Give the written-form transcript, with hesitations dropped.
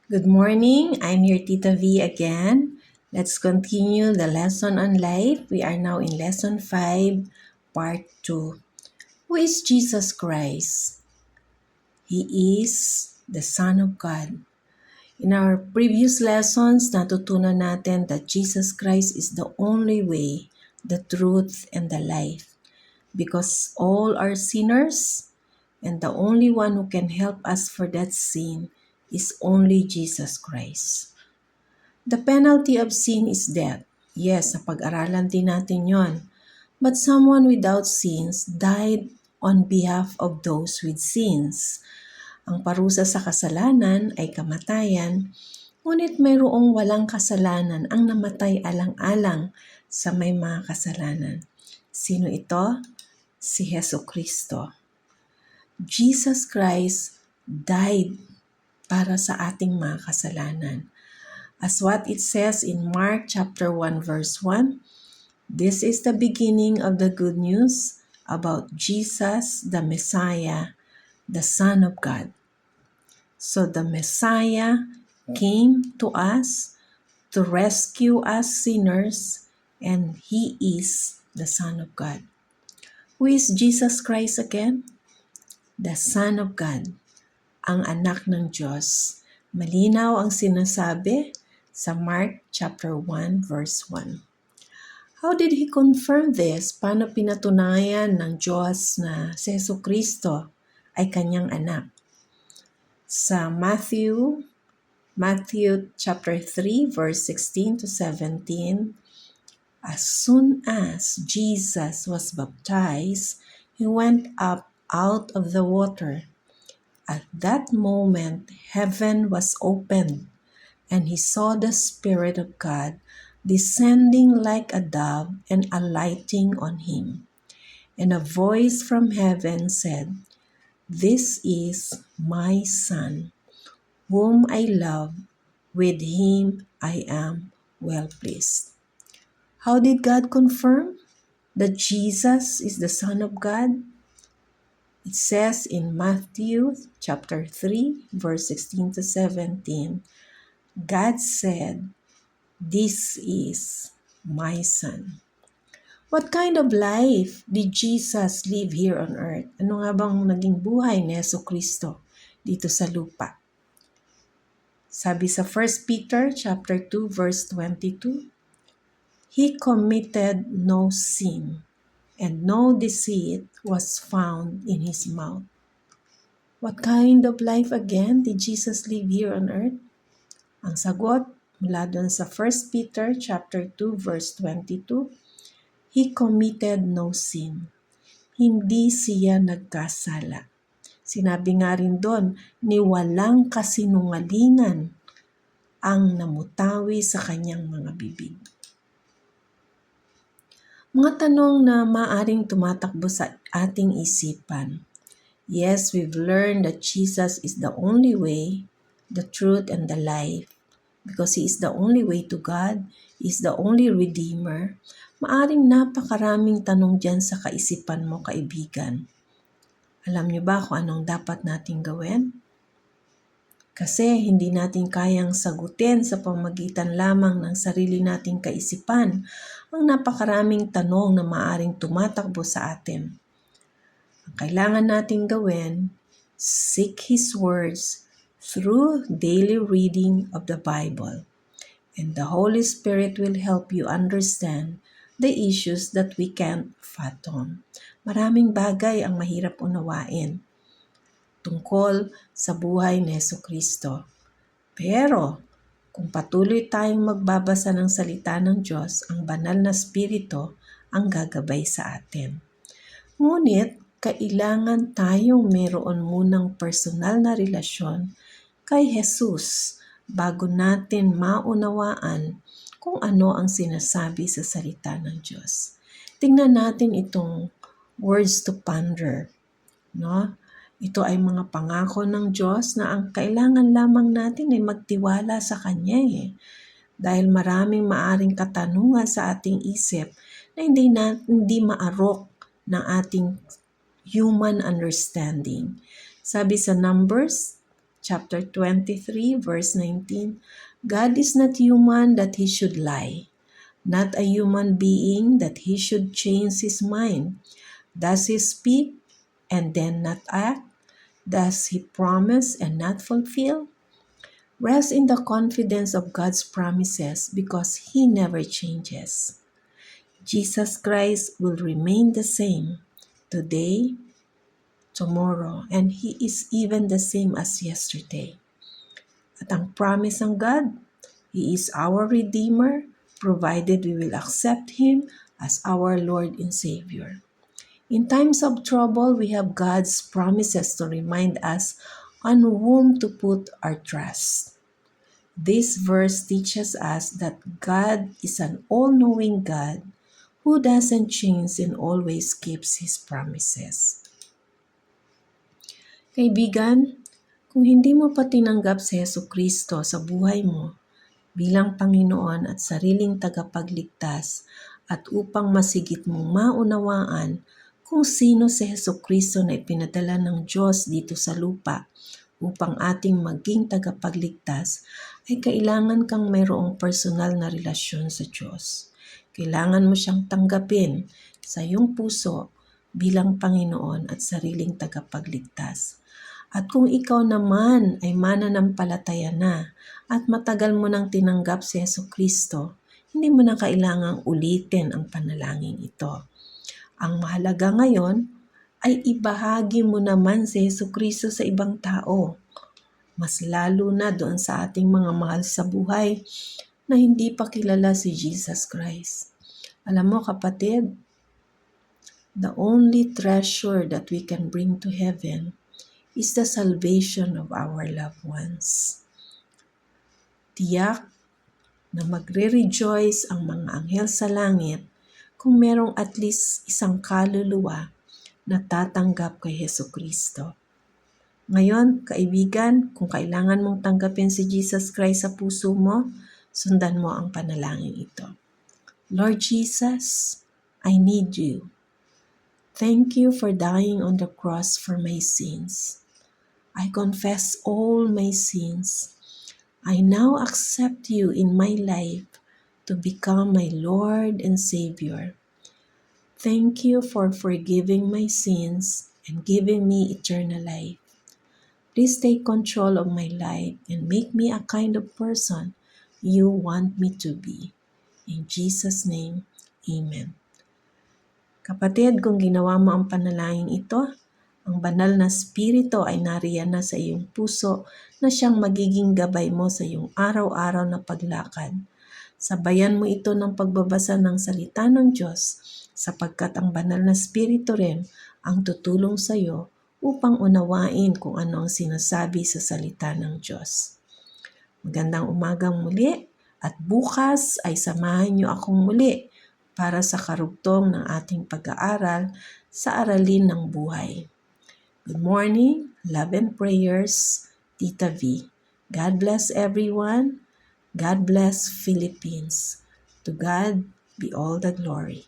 Good morning. I'm your Tita V again. Let's continue the lesson on life. We are now in lesson 5, part 2. Who is Jesus Christ? He is the Son of God. In our previous lessons, natutunan natin that Jesus Christ is the only way, the truth, and the life. Because all are sinners, and the only one who can help us for that sin is only Jesus Christ. The penalty of sin is death. Yes, napag-aralan din natin yon. But someone without sins died on behalf of those with sins. Ang parusa sa kasalanan ay kamatayan, ngunit mayroong walang kasalanan ang namatay alang-alang sa may mga kasalanan. Sino ito? Si Hesus Kristo. Jesus Christ died para sa ating mga kasalanan. As what it says in Mark chapter 1 verse 1, this is the beginning of the good news about Jesus the Messiah, the Son of God. So the Messiah came to us to rescue us sinners, and He is the Son of God. Who is Jesus Christ again? The Son of God, ang anak ng Diyos. Malinaw ang sinasabi sa Mark chapter 1 verse 1. How did he confirm this? Paano pinatunayan ng Diyos na si Jesucristo ay kanyang anak? Sa Matthew chapter 3 verse 16 to 17, as soon as Jesus was baptized, he went up out of the water. At that moment, heaven was opened, and he saw the Spirit of God descending like a dove and alighting on him. And a voice from heaven said, "This is my Son, whom I love. With him I am well pleased." How did God confirm that Jesus is the Son of God? It says in Matthew chapter 3, verse 16 to 17, God said, "This is my Son." What kind of life did Jesus live here on earth? Ano nga bang naging buhay ni Jesucristo dito sa lupa? Sabi sa 1 Peter chapter 2, verse 22, He committed no sin, and no deceit was found in His mouth. What kind of life again did Jesus live here on earth? Ang sagot mula doon sa 1 Peter chapter 2 verse 22, He committed no sin. Hindi siya nagkasala. Sinabi nga rin doon, ni walang kasinungalingan ang namutawi sa kanyang mga bibig. Mga tanong na maaring tumatakbo sa ating isipan. Yes, we've learned that Jesus is the only way, the truth, and the life. Because He is the only way to God, He is the only Redeemer. Maaring napakaraming tanong dyan sa kaisipan mo, kaibigan. Alam niyo ba kung anong dapat nating gawin? Kasi hindi natin kayang sagutin sa pamagitan lamang ng sarili nating kaisipan ang napakaraming tanong na maaring tumatakbo sa atin. Ang kailangan nating gawin, seek His words through daily reading of the Bible. And the Holy Spirit will help you understand the issues that we can't fathom. Maraming bagay ang mahirap unawain tungkol sa buhay ni Jesucristo. Pero kung patuloy tayong magbabasa ng salita ng Diyos, ang banal na Espiritu ang gagabay sa atin. Ngunit kailangan tayong mayroon munang personal na relasyon kay Jesus bago natin maunawaan kung ano ang sinasabi sa salita ng Diyos. Tingnan natin itong words to ponder, no? Ito ay mga pangako ng Diyos na ang kailangan lamang natin ay magtiwala sa Kanya Dahil maraming maaring katanungan sa ating isip na hindi maarok ng ating human understanding. Sabi sa Numbers chapter 23, verse 19, God is not human that he should lie, not a human being that he should change his mind. Does he speak and then not act? Does he promise and not fulfill? Rest in the confidence of God's promises because he never changes. Jesus Christ will remain the same today, tomorrow, and he is even the same as yesterday. At ang promise ng God, he is our Redeemer, provided we will accept him as our Lord and Savior. In times of trouble, we have God's promises to remind us on whom to put our trust. This verse teaches us that God is an all-knowing God who doesn't change and always keeps His promises. Kaibigan, kung hindi mo pa tinanggap si Jesucristo sa buhay mo bilang Panginoon at sariling tagapagligtas at upang masigit mong maunawaan kung sino si Jesucristo na ipinadala ng Diyos dito sa lupa upang ating maging tagapagligtas, ay kailangan kang mayroong personal na relasyon sa Diyos. Kailangan mo siyang tanggapin sa iyong puso bilang Panginoon at sariling tagapagligtas. At kung ikaw naman ay mananampalataya na at matagal mo nang tinanggap si Jesucristo, hindi mo na kailangang ulitin ang panalangin ito. Ang mahalaga ngayon ay ibahagi mo naman si Jesucristo sa ibang tao. Mas lalo na doon sa ating mga mahal sa buhay na hindi pa kilala si Jesus Christ. Alam mo kapatid, the only treasure that we can bring to heaven is the salvation of our loved ones. Tiyak na magre-rejoice ang mga anghel sa langit kung merong at least isang kaluluwa na tatanggap kay Jesucristo. Ngayon, kaibigan, kung kailangan mong tanggapin si Jesus Christ sa puso mo, sundan mo ang panalangin ito. Lord Jesus, I need you. Thank you for dying on the cross for my sins. I confess all my sins. I now accept you in my life to become my Lord and Savior. Thank you for forgiving my sins and giving me eternal life. Please take control of my life and make me a kind of person you want me to be. In Jesus' name, Amen. Kapatid, kung ginawa mo ang panalangin ito, ang banal na spirito ay nariyan na sa iyong puso na siyang magiging gabay mo sa iyong araw-araw na paglakad. Sabayan mo ito ng pagbabasa ng salita ng Diyos sapagkat ang banal na spirito rin ang tutulong sa iyo upang unawain kung ano ang sinasabi sa salita ng Diyos. Magandang umagang muli at bukas ay samahan niyo akong muli para sa karugtong ng ating pag-aaral sa Aralin ng Buhay. Good morning, love and prayers, Tita V. God bless everyone. God bless Philippines. To God be all the glory.